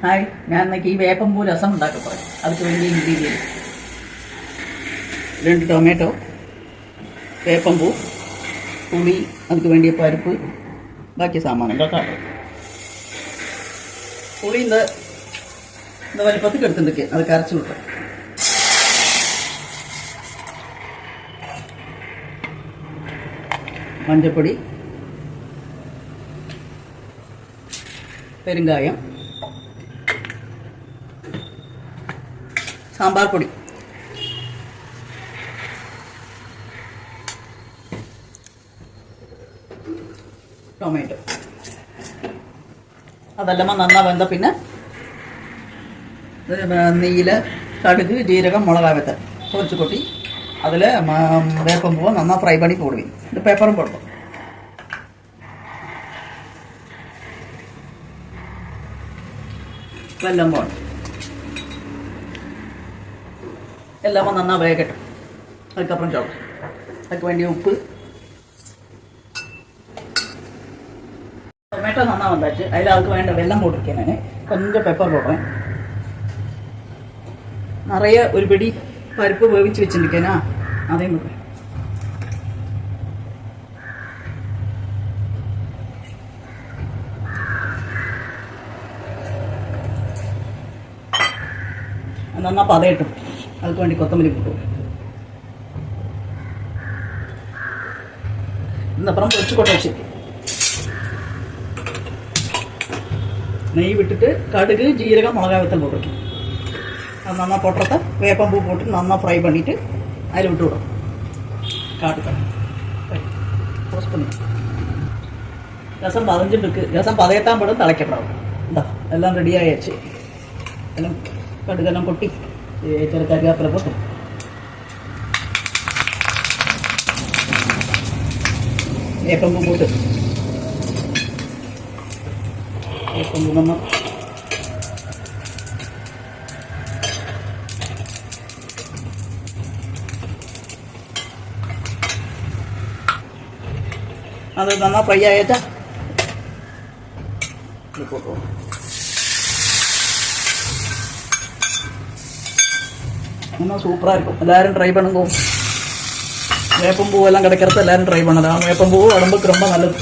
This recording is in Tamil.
ഹായ്, ഞാൻ ഇന്നേക്ക് ഈ വേപ്പമ്പൂ രസം ഉണ്ടാക്കി പറയും. അതിന് വേണ്ടി ഇൻഗ്രീഡിയൻറ്റ്: 2 ടൊമാറ്റോ, വേപ്പമ്പൂ, പുളി, അതിന് വേണ്ടിയ പരിപ്പ്, ബാക്കി സാമാനങ്ങളൊക്കെ. പുളി இந்த വലിപ്പത്തിൽ എടുത്തിട്ട് അത് കരച്ചു വിട്ടു. മഞ്ഞപ്പൊടി, പെരുങ്കായം, സാമ്പാർ പൊടി, ടൊമാറ്റോ. അതെല്ലാം നന്നാ വെന്ത പിന്നെ നെയ്യിൽ കടുക്, ജീരകം, മുളകാവത്ത് കുറച്ച് കൊട്ടി അതിൽ വേപ്പമ്പൂവ് നന്നാ ഫ്രൈ പണി പോടുവി. ഇത് പേപ്പറും കൊടുക്കും. വെല്ലം പോകണം. എല്ലാം നന്നാ വേകട്ടെ. அதுக்கப்புறம் சொல்கிறேன். அதுக்கு வேண்டிய உப்பு. டொமேட்டோ நல்லா வந்தாச்சு. அதில் அதுக்கு வேண்ட வெல்லம் போட்டிருக்கேன். நான் கொஞ்சம் பெப்பர் போடுறேன். நிறைய ஒரு பிடி பருப்பு வேவிச்சு வச்சுருக்கேனா அதையும் போடுறேன். நல்லா பதையட்டும். அதுக்கு வேண்டி கொத்தமல்லி போட்டுருவேன். இந்த அப்புறம் பொரிச்சு கொட்டை வச்சுருக்கேன். நெய் விட்டுட்டு கடுகு, ஜீரகம், மிளகாய் வத்தல் போட்டிருக்கேன். அது நல்லா போட்டுறத வேப்பம்பூ போட்டு நல்லா ஃப்ரை பண்ணிவிட்டு அதில் விட்டு விடும். காட்டுக்க போஸ்ட் பண்ணி ரசம் பதஞ்சுட்டு இருக்கு. ரசம் பதையத்தான் போடும், தலைக்கப்படாது. இந்தா எல்லாம் ரெடி ஆயாச்சு. எல்லாம் கடுகெல்லாம் கொட்டி சில கறிவேப்பிலை போட்டு வேப்பம்பூ போட்டு வேப்பம்பூ நம்ம அது நல்லா ஃப்ரை ஆயிட்டா போட்டுருவோம். இன்னும் சூப்பராக இருக்கும். எல்லோரும் ட்ரை பண்ணுங்க. வேப்பம்பூவெல்லாம் கிடைக்கிறத எல்லோரும் ட்ரை பண்ணலாம். வேப்பம்பூ உடம்புக்கு ரொம்ப நல்லது.